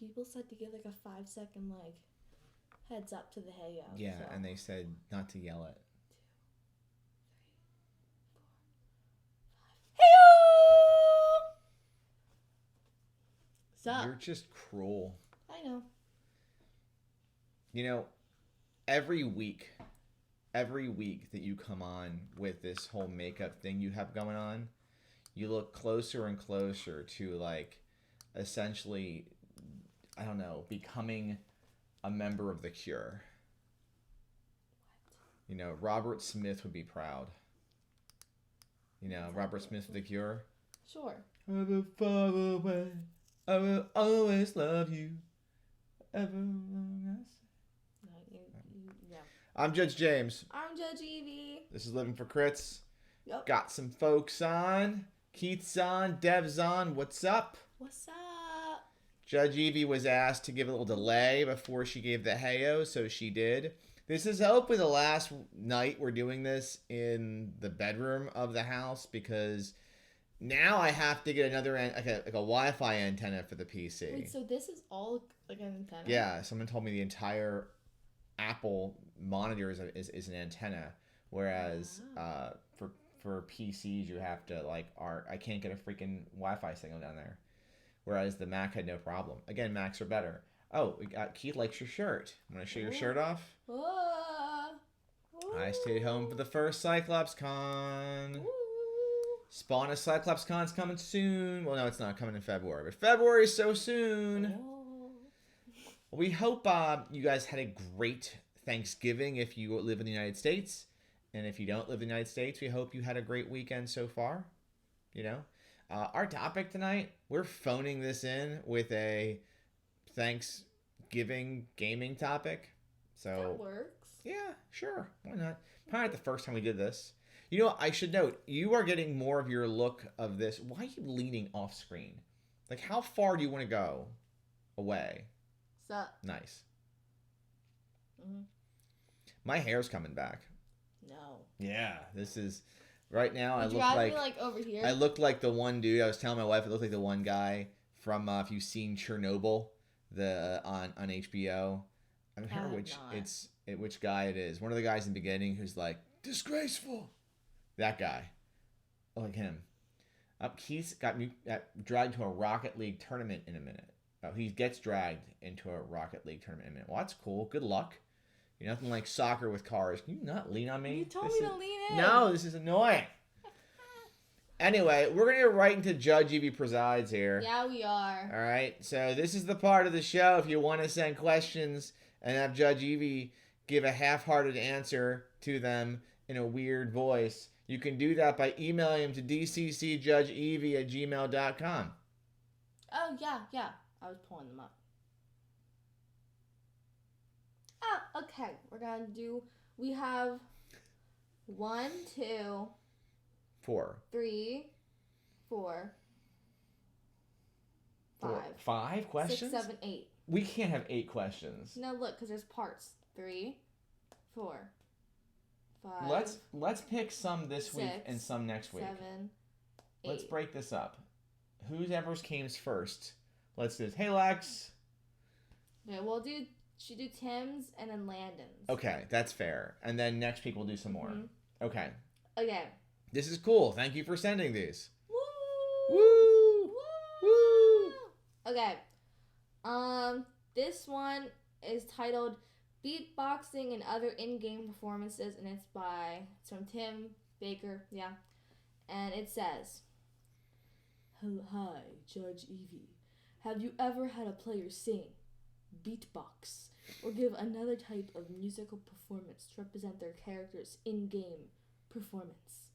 people said to give like a 5-second like heads up to the Heyo. Yeah, so. and they said not to yell it. 2, 3, 4, 5. Heyo! Sup? You're just cruel. I know. You know, every week that you come on with this whole makeup thing you have going on, you look closer and closer to like essentially, I don't know, becoming a member of the Cure. You know, Robert Smith would be proud. You know, Robert Smith of the Cure. Sure. I will far away. I will always love you. Ever long as... Yeah. I'm Judge James. I'm Judge Evie. This is Living for Crits. Yep. Got some folks on. Keith's on. Dev's on. What's up? What's up? Judge Evie was asked to give a little delay before she gave the Heyo, so she did. This is hopefully the last night we're doing this in the bedroom of the house because now I have to get another like a Wi-Fi antenna for the PC. Wait, so this is all like an antenna? Yeah, someone told me the entire Apple monitor is an antenna, whereas for PCs you have to I can't get a freaking Wi-Fi signal down there, whereas the Mac had no problem. Again, Macs are better. Oh, Keith likes your shirt. Want to show your shirt off? I stayed home for the first Cyclops Con. Spawn of Cyclops Con's coming soon. Well, no, it's not coming in February, but February is so soon. We hope you guys had a great Thanksgiving if you live in the United States. And if you don't live in the United States, we hope you had a great weekend so far. You know, our topic tonight, we're phoning this in with a Thanksgiving gaming topic. So that works. Yeah, sure. Why not? Probably not the first time we did this. You know, I should note, you are getting more of your look of this. Why are you leaning off screen? Like, how far do you want to go away? Sup? Nice. Mm-hmm. My hair's coming back. No. Yeah, this is... Right now, Would I you look rather like... be like over here? I look like the one dude. I was telling my wife I look like the one guy from, if you've seen Chernobyl, on HBO. I don't remember which guy it is. One of the guys in the beginning who's like, disgraceful. That guy. Like him. Keith got dragged to a Rocket League tournament in a minute. He gets dragged into a Rocket League tournament in a minute. Well, that's cool. Good luck. You're nothing like soccer with cars. Can you not lean on me? You told me to lean in. No, this is annoying. Anyway, we're going to get right into Judge Evie Presides here. Yeah, we are. All right. So this is the part of the show if you want to send questions and have Judge Evie give a half-hearted answer to them in a weird voice, you can do that by emailing him to dccjudgeevie@gmail.com. Oh, yeah. I was pulling them up. Oh, okay. We have 1, 2, 4, 3, 4, 5. 5 questions? 6, 7, 8. We can't have 8 questions. No, look, because there's parts. 3, 4, 5. Let's pick some this 6, week and some next week. 7, 8. Let's break this up. Whoever came first. Let's do this. Hey, Lex. Okay, should do Tim's and then Landon's. Okay, that's fair. And then next week we'll do some more. Mm-hmm. Okay. Okay. This is cool. Thank you for sending these. Woo! Woo! Woo! Okay. This one is titled Beatboxing and Other In-Game Performances, and it's from Tim Baker, yeah. And it says, Hi, Judge Evie. Have you ever had a player sing, beatbox, or give another type of musical performance to represent their character's in-game performance?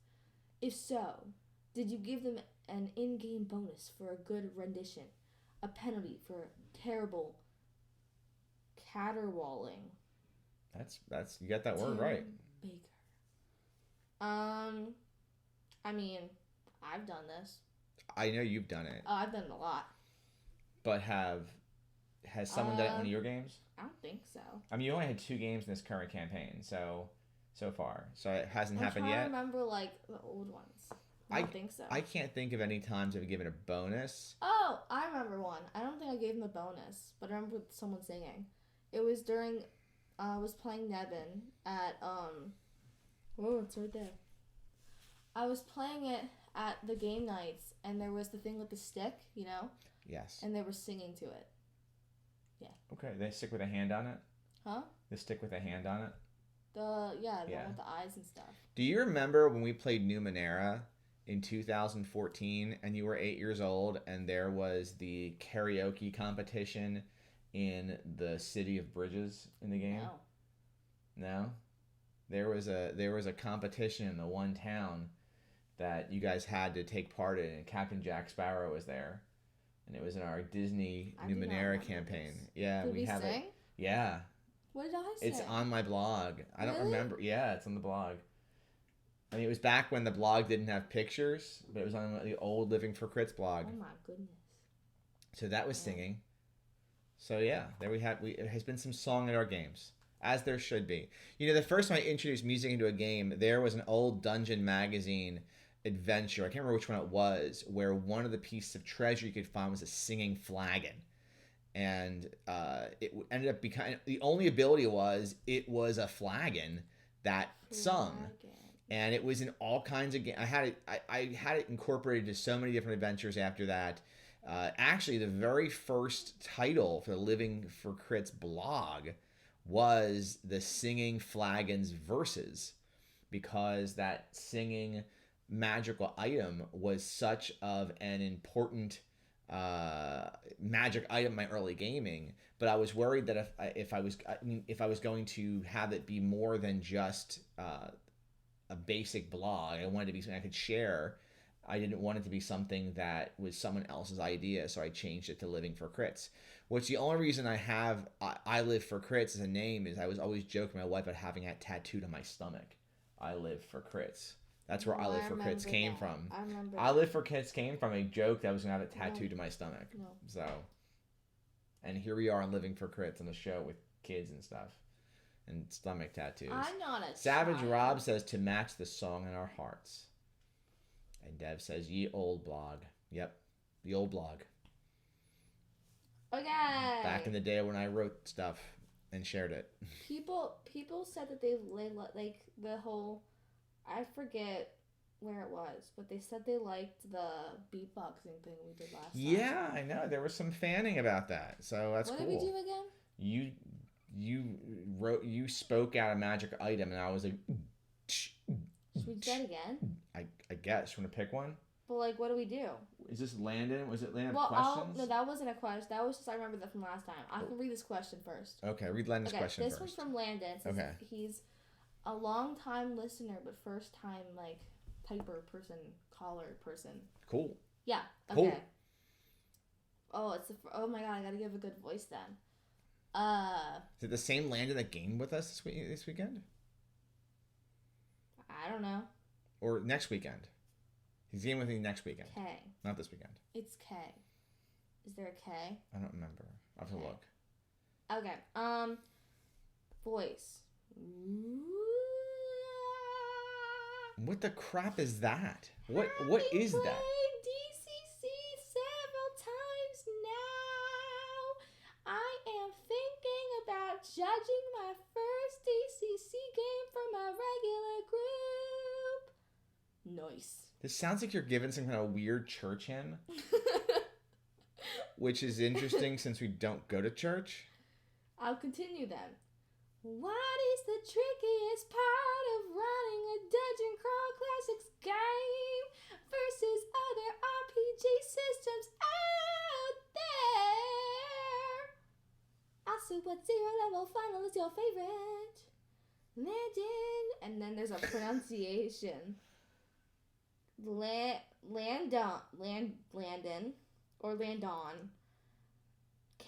If so, did you give them an in-game bonus for a good rendition, a penalty for terrible caterwauling? That's you got that word right. Baker. I mean, I've done this. I know you've done it. Oh, I've done it a lot. But has someone done it in one of your games? I don't think so. I mean, you only had 2 games in this current campaign, so far. So it hasn't happened yet. I remember the old ones. I don't think so. I can't think of any times I've given a bonus. Oh, I remember one. I don't think I gave him a bonus, but I remember someone singing. It was during, I was playing Nevin at, oh, it's right there. I was playing it at the game nights, and there was the thing with the stick, you know? Yes. And they were singing to it. Yeah. Okay, they stick with a hand on it? Huh? They stick with a hand on it? The one with the eyes and stuff. Do you remember when we played Numenera in 2014 and you were 8 years old and there was the karaoke competition in the city of Bridges in the game? No? There was a competition in the one town that you guys had to take part in, and Captain Jack Sparrow was there. And it was in our Disney Numenera campaign. This. Yeah, Did we have sing? it. Yeah. What did I say? It's on my blog. I don't Really? remember. Yeah, it's on the blog. I mean, it was back when the blog didn't have pictures, but it was on the old Living for Crits blog. Oh my goodness. So that was singing. So yeah, there we have. It has been some song in our games, as there should be. You know, the first time I introduced music into a game, there was an old Dungeon magazine adventure. I can't remember which one it was, where one of the pieces of treasure you could find was a singing flagon. And it ended up becoming, the only ability it was a flagon that sung. And it was in all kinds of games. I had it incorporated into so many different adventures after that. Actually, the very first title for the Living for Crits blog was the Singing Flagons Verses, because that singing magical item was such of an important magic item in my early gaming. But I was worried that if I was going to have it be more than just a basic blog, I wanted it to be something I could share. I didn't want it to be something that was someone else's idea, so I changed it to Living for Crits. Which the only reason I have I Live for Crits as a name is I was always joking my wife about having that tattooed on my stomach. I Live for Crits. That's where I Live for Crits came from. I remember. I Live for Crits came from a joke that I was going to have it tattooed to my stomach. No. So, and here we are on Living for Crits on the show with kids and stuff. And stomach tattoos. I'm not a Savage child. Rob says to match the song in our hearts. And Dev says, ye old blog. Yep, the old blog. Okay. Back in the day when I wrote stuff and shared it. People said that they like the whole, I forget where it was, but they said they liked the beatboxing thing we did last time. Yeah, I know. There was some fanning about that. So that's cool. What did we do again? You spoke out a magic item and I was like, should we do that again? I guess. You want to pick one? But like, what do we do? Is this Landon? Was it Landon questions? No, that wasn't a question. That was just, I remember that from last time. I can read this question first. Okay, read Landon's question this first. one's from Landon. It says he's a long time listener, but first time like typer person, caller person. Cool. Yeah. Okay. Cool. Oh, oh my god! I gotta give a good voice then. Is it the same Landon that gamed with us this weekend? I don't know. Or next weekend. He's gaming with me next weekend. K. Not this weekend. It's K. Is there a K? I don't remember. I'll have to look. Okay. Voice. What the crap is that? What is that? DCC several times now. I am thinking about judging my first DCC game for my regular group. Nice. This sounds like you're giving some kind of weird church hymn. Which is interesting since we don't go to church. I'll continue then. What is the trickiest part of running a Dungeon Crawl Classics game versus other RPG systems out there? Also, what zero level final is your favorite? Landon. And then there's a pronunciation. Landon or Landon.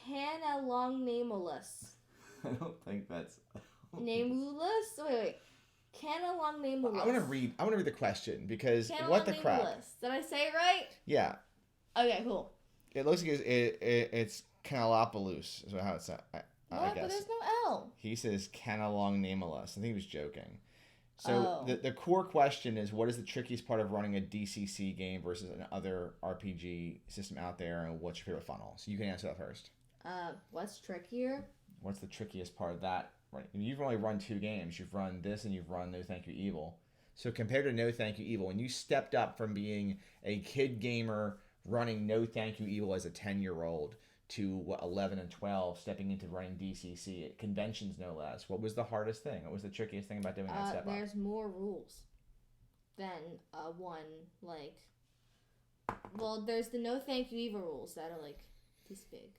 Canalongnameless. I don't think that's Namulus? Wait. Canalongnameless. I want to read the question because what the crap? Did I say it right? Yeah. Okay, cool. It looks like it's Canalopoulos is how it's said. I guess. But there's no L. He says Canalongnameless. I think he was joking. So the core question is, what is the trickiest part of running a DCC game versus another RPG system out there, and what's your favorite funnel? So you can answer that first. What's trickier? What's the trickiest part of that? Right, you've only run 2 games. You've run this and you've run No Thank You Evil. So compared to No Thank You Evil, when you stepped up from being a kid gamer running No Thank You Evil as a 10-year-old to 11 and 12, stepping into running DCC at conventions no less, what was the hardest thing? What was the trickiest thing about doing that step up? There's more rules than one, like... Well, there's the No Thank You Evil rules that are, like, this big.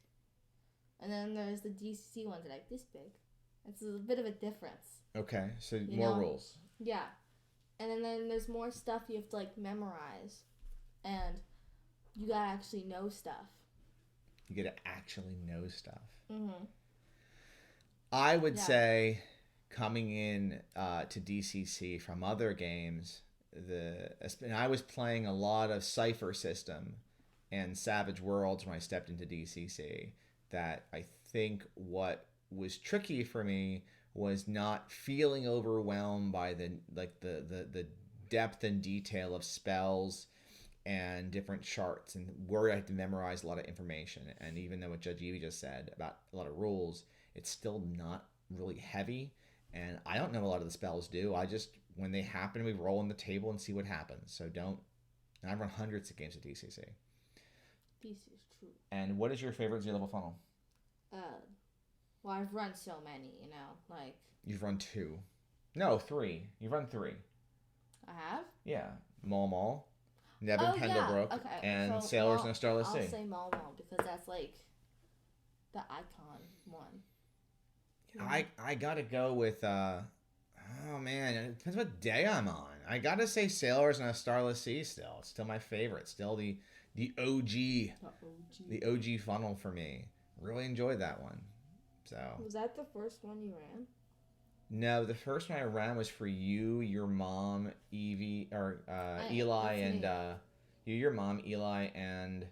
And then there's the DCC ones that are, like, this big. It's a bit of a difference. Okay, so more rules. Yeah. And then there's more stuff you have to, like, memorize. And you gotta actually know stuff. You get to actually know stuff. Mm-hmm. I would say, coming in to DCC from other games, and I was playing a lot of Cypher System and Savage Worlds when I stepped into DCC, that I think what was tricky for me was not feeling overwhelmed by the depth and detail of spells and different charts, and where I had to memorize a lot of information. And even though what Judge Evie just said about a lot of rules, it's still not really heavy, and I don't know a lot of the spells do. I just, when they happen, we roll on the table and see what happens. So and I've run hundreds of games at DCC. This is true. And what is your favorite Z-level funnel? Well, I've run so many, like... You've run 2. No, 3. You've run 3. I have? Yeah. Mall, Nevin Pendlebrook, and Sailors in a Starless Sea. I'll say Mall because that's, like, the icon one. I gotta go with, oh man, it depends what day I'm on. I gotta say Sailors in a Starless Sea still. It's still my favorite. Still the OG funnel for me. Really enjoyed that one. So was that the first one you ran? No, the first one I ran was for you, your mom, Evie, or Eli, and your mom, Eli, and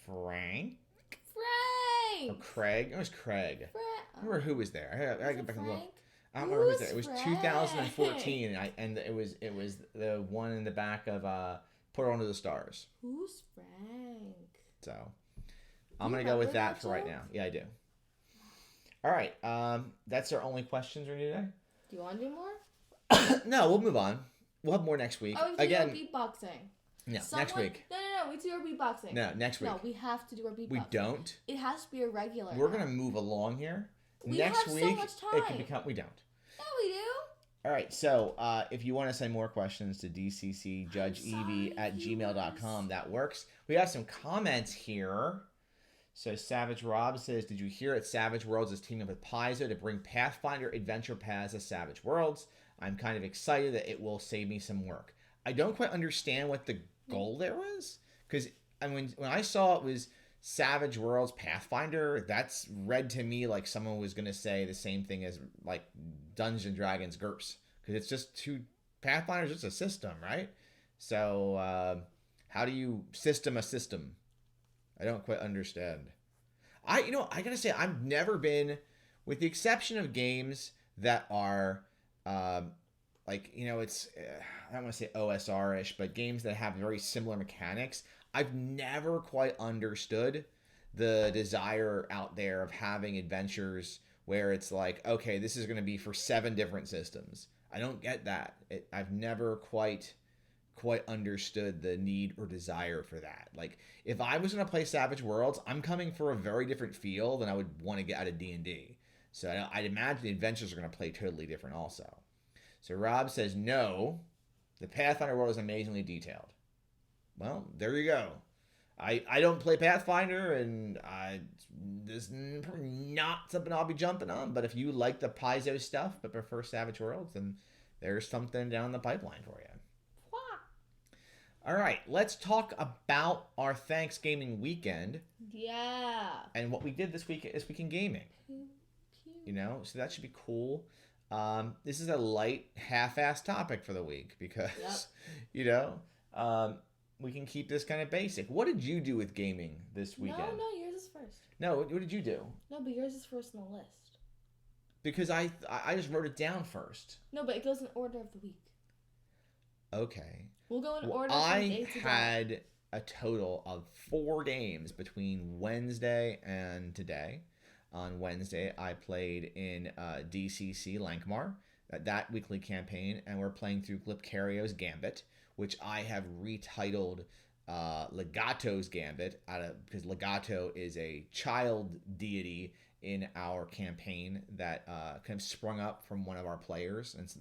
Frank. Or Craig. It was Craig. I remember who was there. I get back and look. I don't remember who was there. It was 2014, and it was the one in the back of Put It Onto the Stars. Who's Frank? So I'm gonna go with that for right now. Yeah, I do. All right. That's our only questions for today. Do you want to do more? No, we'll move on. We'll have more next week. Oh, we have to do our beatboxing. No, next week. No. We do our beatboxing. No, next week. No, we have to do our beatboxing. We don't. It has to be a regular. We're gonna move along here. We next have week, so much time. It can become. We don't. Yeah, we do. All right. So if you want to send more questions to dccjudgeevie@gmail.com, that works. We have some comments here. So Savage Rob says, did you hear it? Savage Worlds is teaming up with Paizo to bring Pathfinder Adventure Paths to Savage Worlds. I'm kind of excited that it will save me some work. I don't quite understand what the goal there was. Because when I saw it was Savage Worlds Pathfinder, that's read to me like someone was going to say the same thing as like Dungeons & Dragons GURPS. Because it's just Pathfinder's just a system, right? So how do you system a system? I don't quite understand. I gotta say, I've never been, with the exception of games that are, it's, I don't want to say OSR-ish, but games that have very similar mechanics, I've never quite understood the desire out there of having adventures where it's like, okay, this is going to be for 7 different systems. I don't get that. I've never quite understood the need or desire for that. Like, if I was going to play Savage Worlds, I'm coming for a very different feel than I would want to get out of D&D. So I'd imagine the adventures are going to play totally different also. So Rob says, no, the Pathfinder world is amazingly detailed. Well, there you go. I don't play Pathfinder, and this is probably not something I'll be jumping on. But if you like the Paizo stuff but prefer Savage Worlds, then there's something down the pipeline for you. All right, let's talk about our Thanksgaming weekend. Yeah. And what we did this week in gaming. So that should be cool. This is a light, half-assed topic for the week because, we can keep this kind of basic. What did you do with gaming this weekend? No, yours is first. No, what did you do? No, but yours is first on the list. Because I just wrote it down first. No, but it goes in order of the week. Okay. We'll go in order from day to day. I had a total of 4 games between Wednesday and today. On Wednesday, I played in DCC Lankmar, that weekly campaign, and we're playing through Glipcario's Gambit, which I have retitled Legato's Gambit, because Legato is a child deity in our campaign that kind of sprung up from one of our players and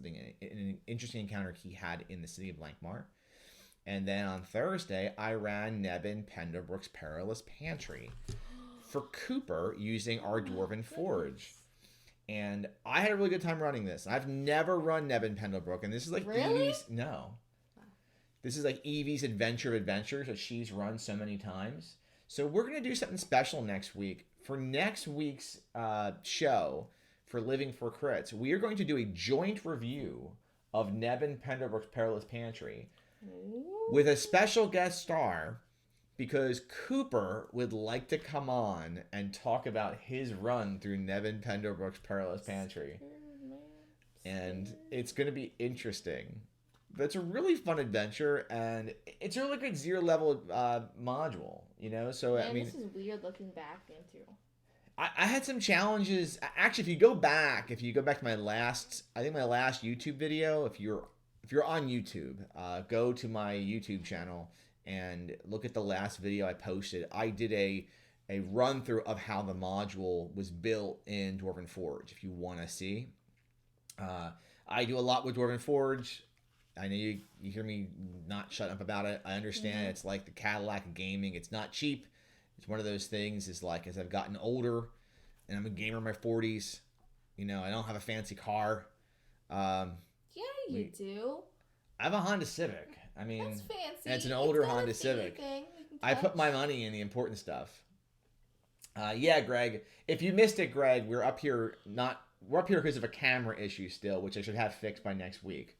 an interesting encounter he had in the city of Lankmar. And then on Thursday, I ran Nebin Pendlebrook's Perilous Pantry for Cooper using our Dwarven Forge. And I had a really good time running this. I've never run Nebin Pendlebrook, and this is like Evie's... No. This is like Evie's Adventure of Adventures that she's run so many times. So we're going to do something special next week. For next week's show for Living for Crits, we are going to do a joint review of Nebin Pendlebrook's Perilous Pantry with a special guest star, because Cooper would like to come on and talk about his run through Nebin Pendlebrook's Perilous Pantry. And it's going to be interesting. But it's a really fun adventure, and it's a really good 0 level module, you know? So, Man, I mean, this is weird looking back into. I had some challenges. Actually, if you go back to my last YouTube video, if you're on YouTube, go to my YouTube channel and look at the last video I posted. I did a run through of how the module was built in Dwarven Forge, if you want to see. I do a lot with Dwarven Forge. I know you hear me not shut up about it. I understand It's like the Cadillac of gaming. It's not cheap. It's one of those things, is like, as I've gotten older and I'm a gamer in my 40s, you know, I don't have a fancy car. Yeah, you do. I have a Honda Civic. I mean, that's fancy. And it's an older Honda Civic. I put my money in the important stuff. Yeah, Greg. If you missed it, Greg, we're up here because of a camera issue still, which I should have fixed by next week.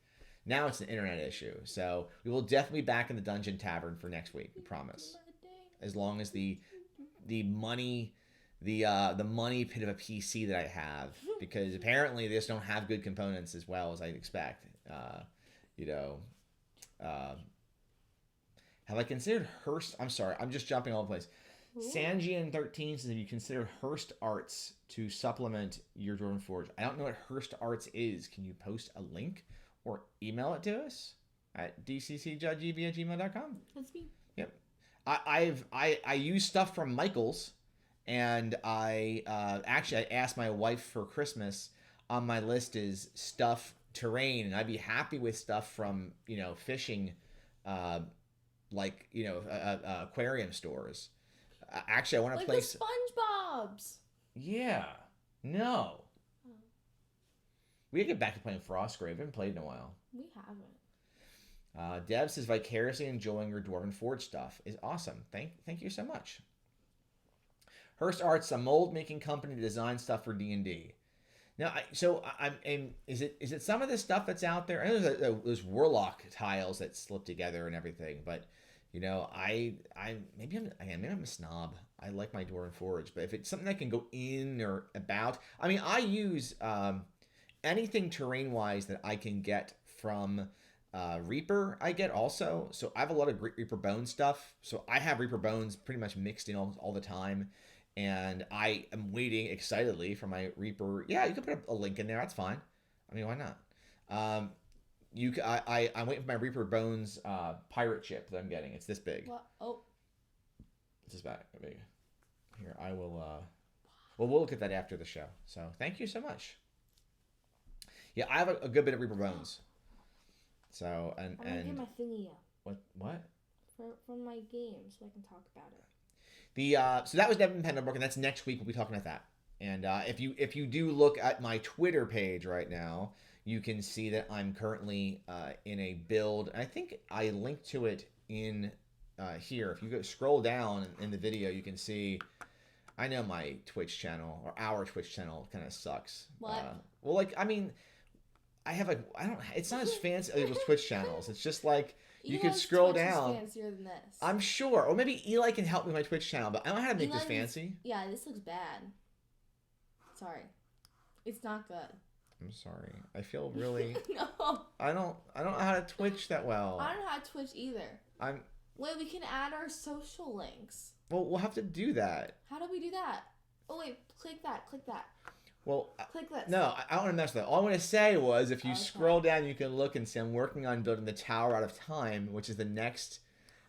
Now it's an internet issue. So we will definitely be back in the Dungeon Tavern for next week, we promise. As long as the money pit of a PC that I have, because apparently they just don't have good components as well as I'd expect. Have I considered Hearst? I'm sorry, I'm just jumping all over the place. Sanjian13 says, have you considered Hearst Arts to supplement your Dwarven Forge? I don't know what Hearst Arts is. Can you post a link or email it to us at dccjudgeev@gmail.com? That's me. Yep. I use stuff from Michael's, and I asked my wife for Christmas. On my list is stuff terrain, and I'd be happy with stuff from, you know, fishing, aquarium stores. Actually, I want to play the SpongeBob's. Yeah. No. Oh. We gotta get back to playing Frostgrave. I haven't played in a while. We haven't. Deb says, vicariously enjoying your Dwarven Forge stuff is awesome. Thank you so much. Hearst Arts, a mold-making company to design stuff for D&D. Now, is it some of the stuff that's out there? I know there's those Warlock tiles that slip together and everything, but you know, maybe I'm a snob. I like my Dwarven Forge, but if it's something that can go in or about, I mean, I use anything terrain-wise that I can get from Reaper. I get also, so I have a lot of Reaper Bones stuff. So I have Reaper Bones pretty much mixed in all the time. And I am waiting excitedly for my Reaper. Yeah, you can put a link in there. That's fine. I mean, why not? I'm waiting for my Reaper Bones pirate ship that I'm getting. It's this big. What? Oh. It's this big. Here, I will. Well, we'll look at that after the show. So thank you so much. Yeah, I have a good bit of Reaper Bones. So and I'm gonna get my thingy up. What? From my game, so I can talk about it. So that was Nebin Pendlebrook, and that's next week. We'll be talking about that. And if you do look at my Twitter page right now, you can see that I'm currently in a build. I think I linked to it in here. If you scroll down in the video, you can see. I know my Twitch channel, or our Twitch channel, kind of sucks. What? Well, like, I mean, it's not as fancy as those Twitch channels. It's just like, you can scroll down. Fancier than this. I'm sure. Or maybe Eli can help me with my Twitch channel, but I don't know how to make this fancy. Yeah, this looks bad. Sorry. It's not good. I'm sorry. I feel really. No. I don't know how to Twitch that well. I don't know how to Twitch either. Wait, we can add our social links. Well, we'll have to do that. How do we do that? Oh wait, click that. Well, click this. No, I don't want to mess with that. All I want to say was if you scroll down, you can look and see I'm working on building the Tower Out of Time, which is the next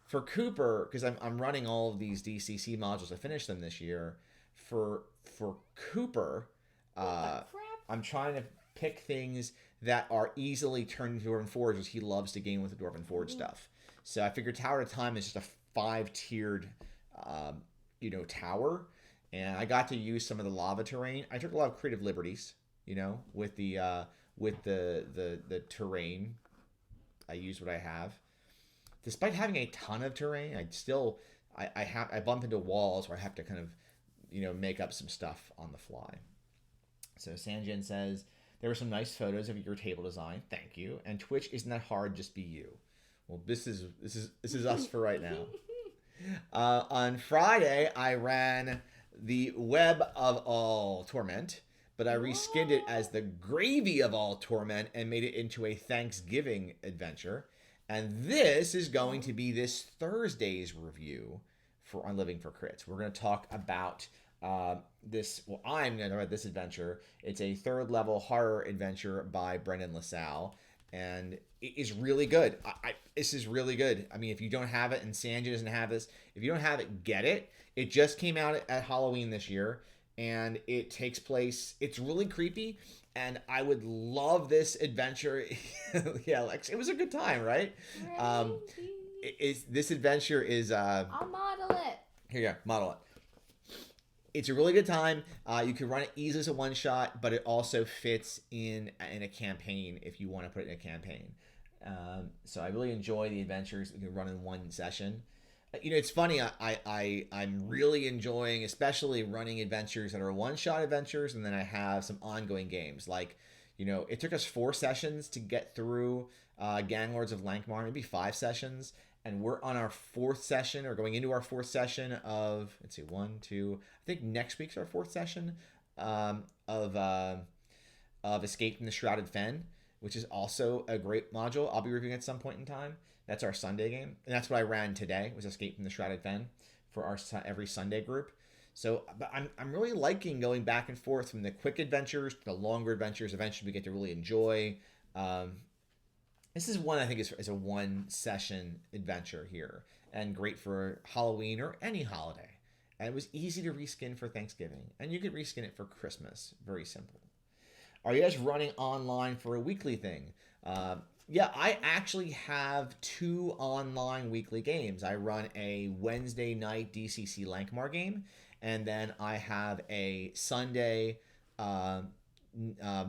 for Cooper, because I'm running all of these DCC modules. I finished them this year. For Cooper, I'm trying to pick things that are easily turned into Dwarven Forge, because he loves to game with the Dwarven Forge stuff. So I figured Tower Out of Time is just a 5-tiered, tower. And I got to use some of the lava terrain. I took a lot of creative liberties, with the terrain. I used what I have. Despite having a ton of terrain, I bump into walls where I have to kind of, make up some stuff on the fly. So Sanjin says, there were some nice photos of your table design. Thank you. And Twitch isn't that hard, just be you. Well, this is us for right now. On Friday, I ran the Web of All Torment, but I reskinned it as the Gravy of All Torment and made it into a Thanksgiving adventure. And this is going to be this Thursday's review on Living for Crits. We're going to talk about this. Well, I'm going to read this adventure. It's a 3rd level horror adventure by Brendan LaSalle, and it is really good. This is really good. I mean, if you don't have it and Sanjay doesn't have this, if you don't have it, get it. It just came out at Halloween this year, and it takes place. It's really creepy, and I would love this adventure. Yeah, Lex, it was a good time, right? This adventure is. I'll model it. Here you go, model it. It's a really good time. You can run it easily as a one-shot, but it also fits in a campaign if you want to put it in a campaign. So I really enjoy the adventures you can run in one session. It's funny. I'm really enjoying, especially running adventures that are one-shot adventures, and then I have some ongoing games. Like, it took us 4 sessions to get through Gang Lords of Lankmar, maybe 5 sessions, and we're on our 4th session, or going into our 4th session of, let's see, 1, 2. I think next week's our 4th session of Escape from the Shrouded Fen, which is also a great module. I'll be reviewing at some point in time. That's our Sunday game, and that's what I ran today, was Escape from the Shrouded Fen for our every Sunday group. So but I'm really liking going back and forth from the quick adventures to the longer adventures. Eventually we get to really enjoy. This is one I think is a 1-session adventure here, and great for Halloween or any holiday. And it was easy to reskin for Thanksgiving, and you could reskin it for Christmas. Very simple. Are you guys running online for a weekly thing? Yeah, I actually have 2 online weekly games. I run a Wednesday night DCC Lankmar game, and then I have a Sunday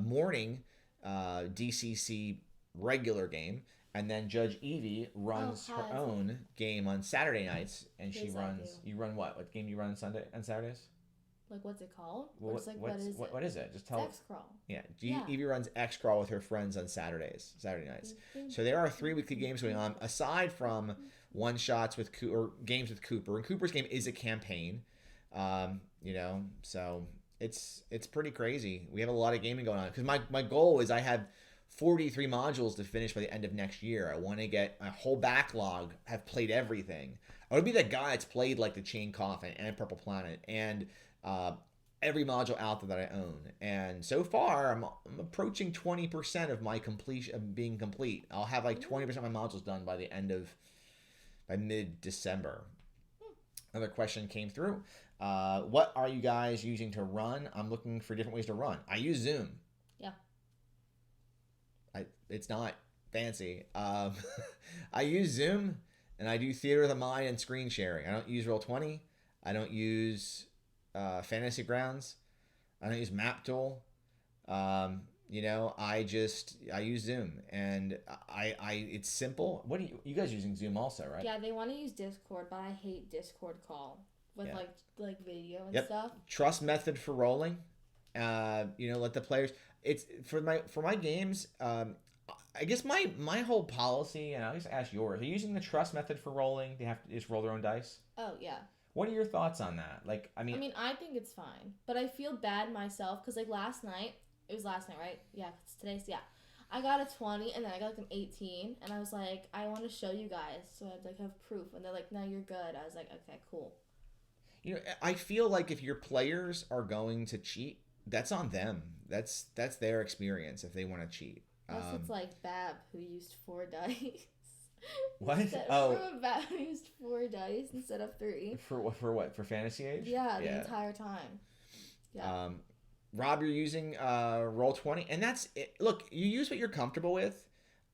morning DCC regular game, and then Judge Evie runs her own game on Saturday nights, and she runs. You run what? What game do you run on Saturdays? Like, what's it called? What is it? Just tell. X-Crawl. Yeah, Evie runs X-Crawl with her friends on Saturday nights. So there are 3 weekly games going on, aside from one-shots or games with Cooper. And Cooper's game is a campaign, so it's pretty crazy. We have a lot of gaming going on, because my goal is I have 43 modules to finish by the end of next year. I want to get a whole backlog, have played everything. I would be that guy that's played like the Chain Coffin and Purple Planet and every module out there that I own. And so far, I'm approaching 20% of my completion of being complete. I'll have like 20% of my modules done by mid-December. Another question came through. What are you guys using to run? I'm looking for different ways to run. I use Zoom. Yeah. It's not fancy. I use Zoom, and I do Theater of the Mind and screen sharing. I don't use Roll20. I don't use Fantasy Grounds. I don't use Map Tool. I use Zoom, and it's simple. What are you guys using Zoom also, right? Yeah, they want to use Discord, but I hate Discord call with like video and stuff. Trust method for rolling. Let the players. It's for my games. I guess my whole policy, and I'll just ask yours. Are you using the trust method for rolling? They have to just roll their own dice. Oh yeah. What are your thoughts on that? I think it's fine, but I feel bad myself because like last night It was last night, right? Yeah, it's today's, yeah. I got a 20, and then I got like an 18, and I was like, I want to show you guys, so I'd like have proof, and they're like, no, you're good. I was like, okay, cool. You know, I feel like if your players are going to cheat, that's on them. That's their experience if they want to cheat. Unless it's like Bab, who used 4 dice. What? Remember Bab who used 4 dice instead of 3? For what? For Fantasy Age? Yeah, the entire time. Yeah. Rob, you're using Roll20, and that's it. Look, you use what you're comfortable with.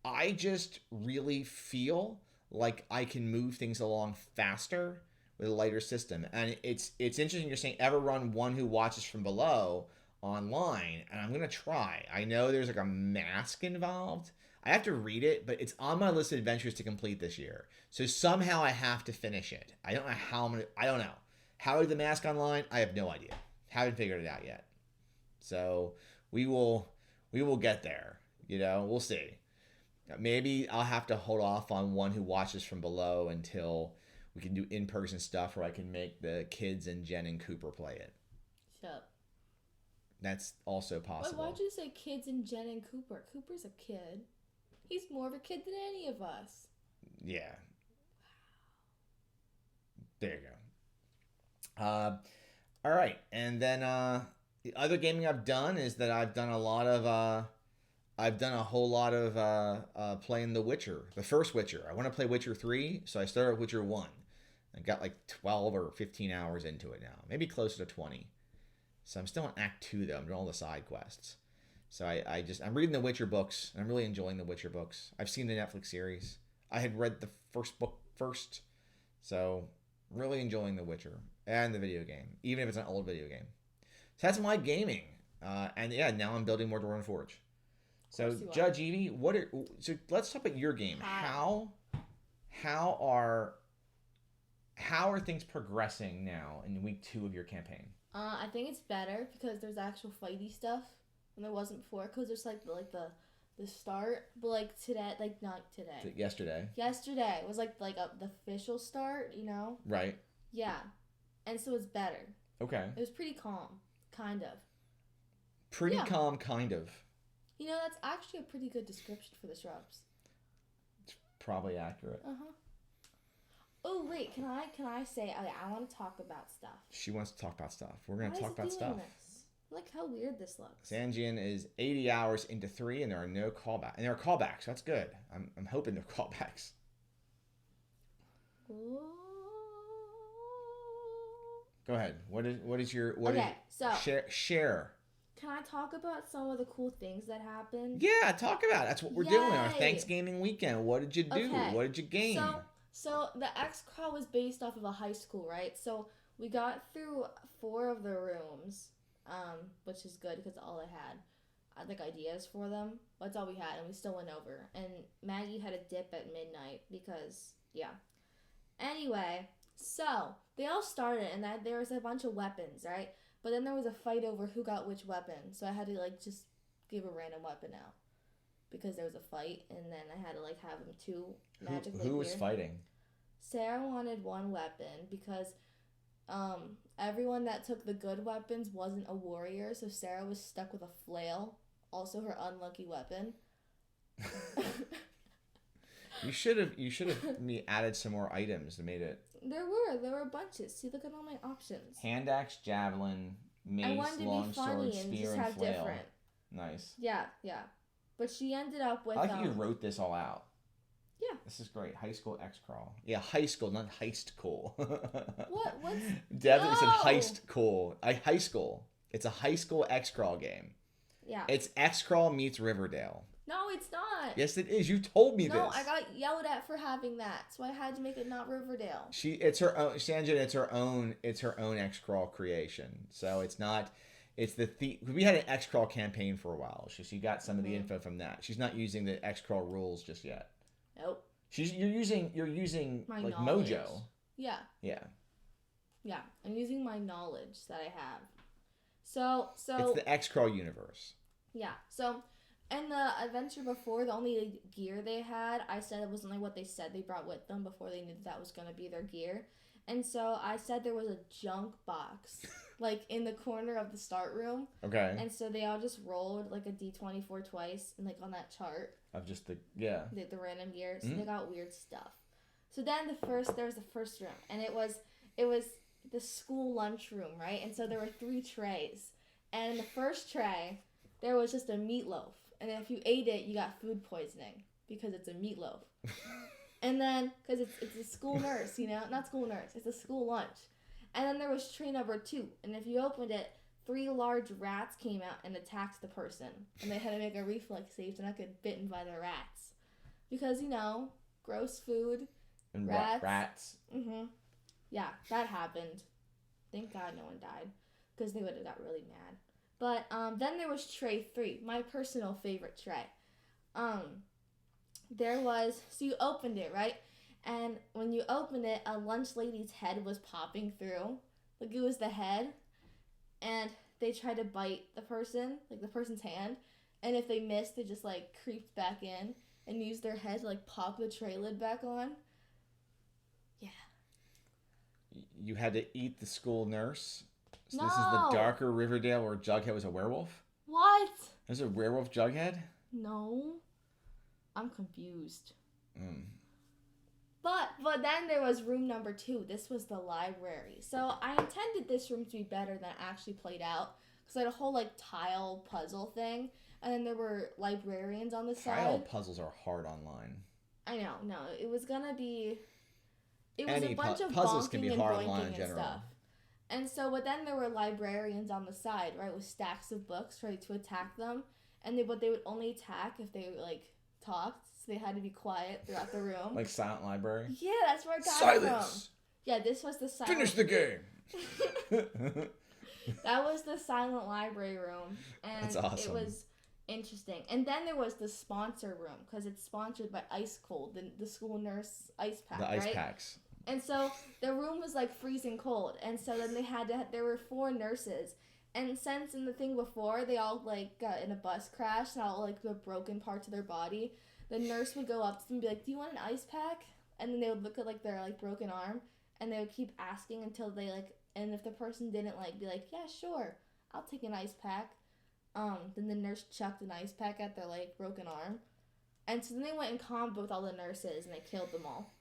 I just really feel like I can move things along faster with a lighter system. And it's interesting you're saying ever run One Who Watches From Below online, and I'm going to try. I know there's like a mask involved. I have to read it, but it's on my list of adventures to complete this year. So somehow I have to finish it. I don't know how I'm going to, I don't know. How to do the mask online? I have no idea. Haven't figured it out yet. So we will get there. You know, we'll see. Maybe I'll have to hold off on One Who Watches From Below until we can do in-person stuff where I can make the kids and Jen and Cooper play it. Shut up. That's also possible. Why'd you say kids and Jen and Cooper? Cooper's a kid. He's more of a kid than any of us. Yeah. There you go. All right, and then the other gaming I've done is that I've done a whole lot of playing The Witcher, the first Witcher. I want to play Witcher 3, so I started Witcher 1. I got like 12 or 15 hours into it now, maybe closer to 20. So I'm still in Act 2 though. I'm doing all the side quests. So I'm reading the Witcher books. And I'm really enjoying the Witcher books. I've seen the Netflix series. I had read the first book first, so really enjoying the Witcher and the video game, even if it's an old video game. So that's my gaming. And yeah, now I'm building more Dwarven Forge. So Judge Evie, so let's talk about your game. How are things progressing now in week 2 of your campaign? I think it's better because there's actual fighty stuff and there wasn't before. Because there's like the start, but like today, like not today. Yesterday was like the official start, you know? Right. Yeah, and so it's better. Okay. It was pretty calm, kind of. Pretty calm, kind of. You know, that's actually a pretty good description for the shrubs. It's probably accurate. Oh wait, can I say I want to talk about stuff? She wants to talk about stuff. We're gonna talk about stuff. This? Look how weird this looks. Sanjian is 80 hours into 3, and there are no callbacks. And there are callbacks. That's good. I'm hoping there are callbacks. Ooh. Go ahead. What is your share? Can I talk about some of the cool things that happened? Yeah, talk about it. That's what we're doing our Thanksgaming weekend. What did you do? Okay. What did you gain? So the X crawl was based off of a high school, right? So we got through 4 of the rooms, which is good because all I had like ideas for them. That's all we had, and we still went over. And Maggie had a dip at midnight because Anyway, so they all started, and there was a bunch of weapons, right? But then there was a fight over who got which weapon, so I had to just give a random weapon out because there was a fight, and then I had to have them 2 magically. Who was fighting? Sarah wanted 1 weapon because everyone that took the good weapons wasn't a warrior, so Sarah was stuck with a flail, also her unlucky weapon. You should have added some more items that made it. There were bunches. See, look at all my options. Hand axe, javelin, mace, longsword, spear, and flail. Different. Nice. Yeah. But she ended up with. I like you wrote this all out. Yeah. This is great. High school X crawl. Yeah, high school, not heist cool. What's Devin said heist cool. High school. It's a high school X crawl game. Yeah. It's X crawl meets Riverdale. No, it's not. Yes, it is. You told me this. No, I got yelled at for having that, so I had to make it not Riverdale. It's her own. Sanjay, it's her own X crawl creation. So it's not. It's we had an X crawl campaign for a while. She got some of the info from that. She's not using the X crawl rules just yet. Nope. You're using my like knowledge. Mojo. Yeah. Yeah. Yeah, I'm using my knowledge that I have. So it's the X crawl universe. Yeah. So. And the adventure before, the only gear they had, I said it was only what they said they brought with them before they knew that was going to be their gear. And so I said there was a junk box like in the corner of the start room. Okay. And so they all just rolled like a D24 twice, and like on that chart of just the random gear. So they got weird stuff. So then there was the first room, and it was the school lunch room, right? And so there were 3 trays, and in the first tray there was just a meatloaf, and if you ate it, you got food poisoning because it's a meatloaf. And then because it's a school nurse, not school nurse, it's a school lunch. And then there was tray number 2, and if you opened it, 3 large rats came out and attacked the person, and they had to make a reflex save to not get bitten by the rats because gross food. And rats. Mhm. Yeah, that happened. Thank God no one died, because they would have got really mad. But then there was tray 3, my personal favorite tray. So you opened it, right? And when you opened it, a lunch lady's head was popping through. Like, it was the head. And they tried to bite the person, like the person's hand. And if they missed, they just, like, creeped back in and used their head to, like, pop the tray lid back on. Yeah. You had to eat the school nurse? So No. This is the darker Riverdale where Jughead was a werewolf? What? There's a werewolf Jughead? No. I'm confused. But then there was room number 2. This was the library. So I intended this room to be better than it actually played out. Because I had a whole, like, tile puzzle thing. And then there were librarians on the side. Tile puzzles are hard online. I know. No, it was gonna be... It was a bunch of puzzles can bonking be and hard boinking online in and general. stuff. And so, but then there were librarians on the side, right, with stacks of books ready to attack them. But they would only attack if they, like, talked. So they had to be quiet throughout the room. Like Silent Library? Yeah, that's where I got Silence! it from. Yeah, this was the silent... Finish the game! That was the silent library room. And that's awesome. It was interesting. And then there was the sponsor room, because it's sponsored by Ice Cold, the school nurse ice pack, the ice right? packs. And so the room was like freezing cold. And so then there were 4 nurses. And since in the thing before, they all like got in a bus crash and all like the broken parts of their body, the nurse would go up to them and be like, "Do you want an ice pack?" And then they would look at like their like broken arm, and they would keep asking until they like, and if the person didn't like be like, "Yeah, sure, I'll take an ice pack," then the nurse chucked an ice pack at their like broken arm. And so then they went in combo with all the nurses and they killed them all.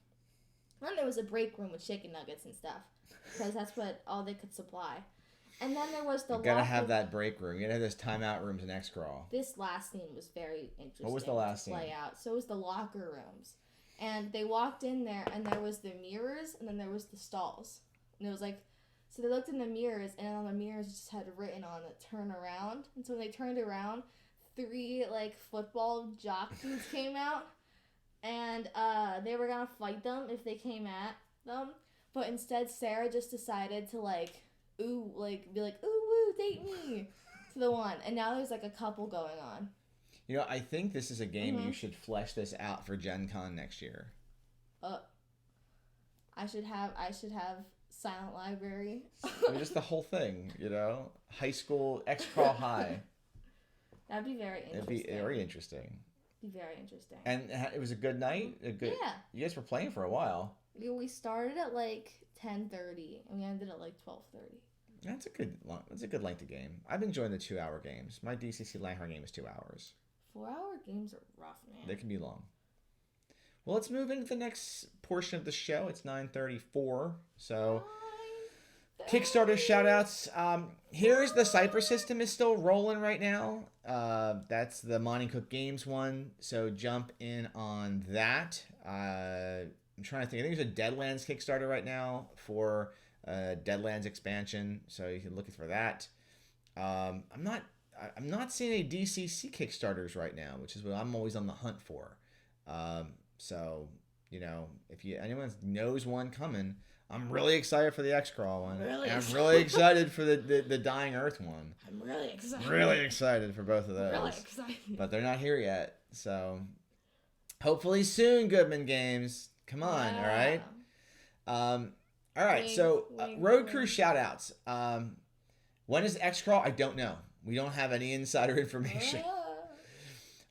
Then there was a break room with chicken nuggets and stuff, because that's what all they could supply. And then there was the You gotta have that break room. You gotta have those timeout rooms in X-Crawl. This last scene was very interesting. What was the last scene? Out. So it was the locker rooms. And they walked in there, and there was the mirrors, and then there was the stalls. And it was like, so they looked in the mirrors, and on the mirrors it just had written on it, "turn around." And so when they turned around, 3, like, football jock dudes came out. And they were gonna fight them if they came at them. But instead, Sarah just decided to, like, be like, "Ooh, woo, date me," to the one. And now there's, like, a couple going on. You know, I think this is a game you should flesh this out for Gen Con next year. I should have Silent Library. Just the whole thing, high school, X-Crawl High. That'd be very interesting. It'd be very interesting. Be very interesting. And it was a good night. Yeah. You guys were playing for a while. We started at like 10:30 and we ended at like 12:30. That's a good length of game. I've been enjoying the 2-hour games. My DCC Langhorn game is 2 hours. 4-hour games are rough, man. They can be long. Well, let's move into the next portion of the show. It's 9:34. So, Kickstarter shoutouts. Here's the Cypher system is still rolling right now. That's the Monty Cook Games one. So jump in on that. I'm trying to think. I think there's a Deadlands Kickstarter right now for Deadlands expansion. So you can look for that. I'm not seeing any DCC Kickstarters right now, which is what I'm always on the hunt for. So, if anyone knows one coming, I'm really excited for the X-Crawl one. I'm really excited for the Dying Earth one. I'm really excited. Really excited for both of those. Really excited. But they're not here yet. So, hopefully soon, Goodman Games. Come on, all right? All right, so Road Crew shout-outs. When is X-Crawl? I don't know. We don't have any insider information.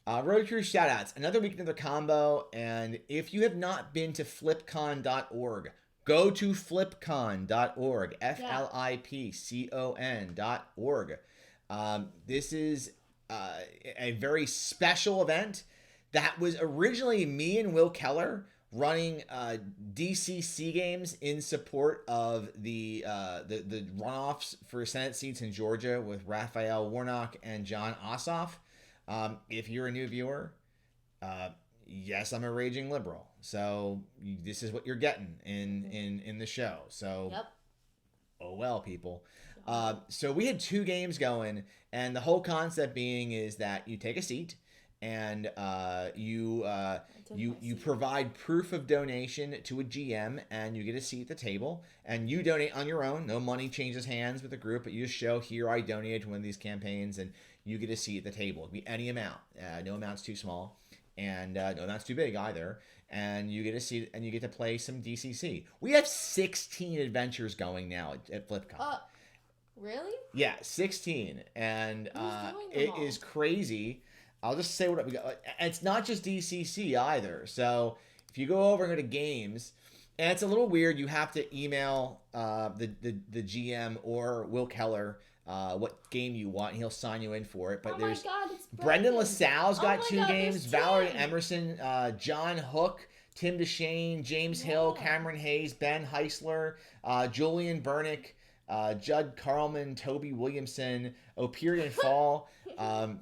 Road Crew shoutouts. Another week, another combo. And if you have not been to flipcon.org, Go to flipcon.org, FLIPCON.org. This is a very special event that was originally me and Will Keller running DCC games in support of the runoffs for Senate seats in Georgia with Raphael Warnock and John Ossoff. If you're a new viewer, yes, I'm a raging liberal. So this is what you're getting in the show. So, yep. Oh well, people. So we had 2 games going, and the whole concept being is that you take a seat, and you provide proof of donation to a GM, and you get a seat at the table, and you donate on your own. No money changes hands with the group, but you just show, here I donated to one of these campaigns, and you get a seat at the table. It could be any amount. No amount's too small, and no amount's too big either. And you get a seat, and you get to play some DCC. We have 16 adventures going now at FlipCon. Really? Yeah, 16, and it is crazy. I'll just say what we got. It's not just DCC either. So if you go over and go to games, and it's a little weird, you have to email the GM or Will Keller what game you want, and he'll sign you in for it. But there's Brendan LaSalle's got 2 games, Valerie Emerson, John Hook, Tim DeShane, James Hill, Cameron Hayes, Ben Heisler, Julian Bernick, Judd Carlman, Toby Williamson, Operian Fall. And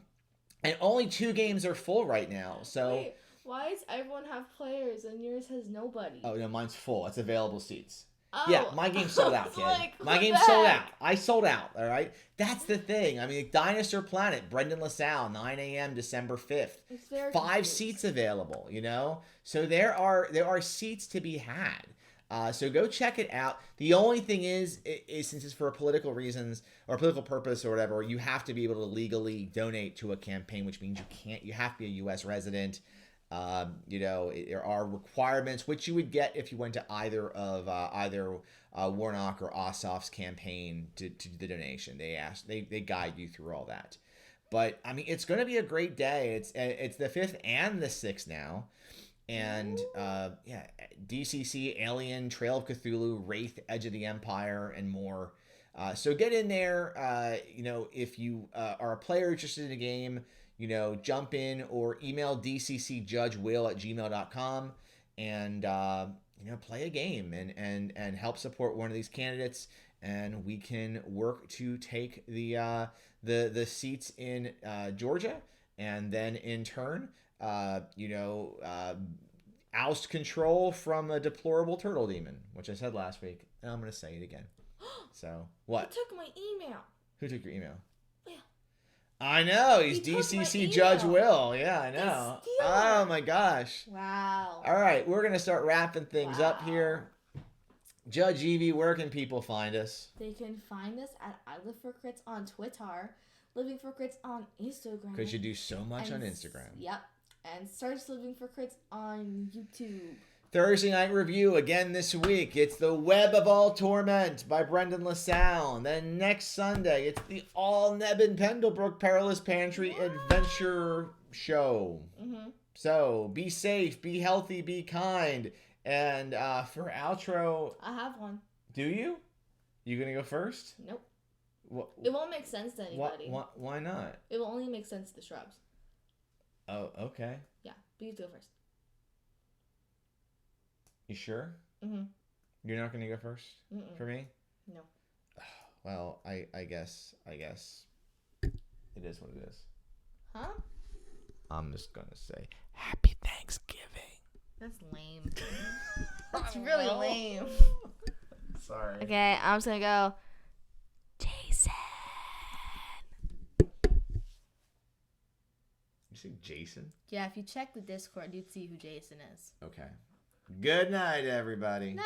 only 2 games are full right now. So wait, why does everyone have players and yours has nobody? Oh, no, mine's full. It's available seats. Oh, yeah, my game's sold out, kid. My game's sold out. I sold out, all right? That's the thing. I mean, Dinosaur Planet, Brendan LaSalle, 9 a.m. December 5th. 5 seats available, you know? So there are seats to be had. So go check it out. The only thing is since it's for political reasons or political purpose or whatever, you have to be able to legally donate to a campaign, which means you have to be a U.S. resident. There are requirements which you would get if you went to either Warnock or Ossoff's campaign to do the donation. They guide you through all that. But I mean, it's going to be a great day. It's the 5th and the 6th now. And DCC, Alien, Trail of Cthulhu, Wraith, Edge of the Empire, and more. So get in there. If you are a player interested in a game, jump in or email dccjudgewill@gmail.com and play a game and help support one of these candidates, and we can work to take the seats in Georgia, and then in turn oust control from a deplorable turtle demon, which I said last week, and I'm going to say it again. So, what? Who took my email? Who took your email? Yeah. I know, he's DCC Judge Will. Yeah, I know. Oh my gosh. Wow. All right, we're going to start wrapping things up here. Judge Evie, where can people find us? They can find us at I Live for Crits on Twitter, Living for Crits on Instagram. Because you do so much on Instagram. Yep. And search Living for Crits on YouTube. Thursday Night Review again this week. It's The Web of All Torment by Brendan LaSalle. And then next Sunday, it's the All Nebin Pendlebrook Perilous Pantry Adventure Show. Mm-hmm. So be safe, be healthy, be kind. And for outro... I have one. Do you? You going to go first? Nope. It won't make sense to anybody. Why not? It will only make sense to the shrubs. Oh, okay. Yeah, but you go first. You sure? Mm-hmm. You're not going to go first? Mm-mm. For me? No. Well, I guess it is what it is. Huh? I'm just going to say Happy Thanksgiving. That's lame. That's really lame. Sorry. Okay, I'm just going to go Jason. You say Jason? Yeah, if you check the Discord, you'd see who Jason is. Okay. Good night, everybody. No.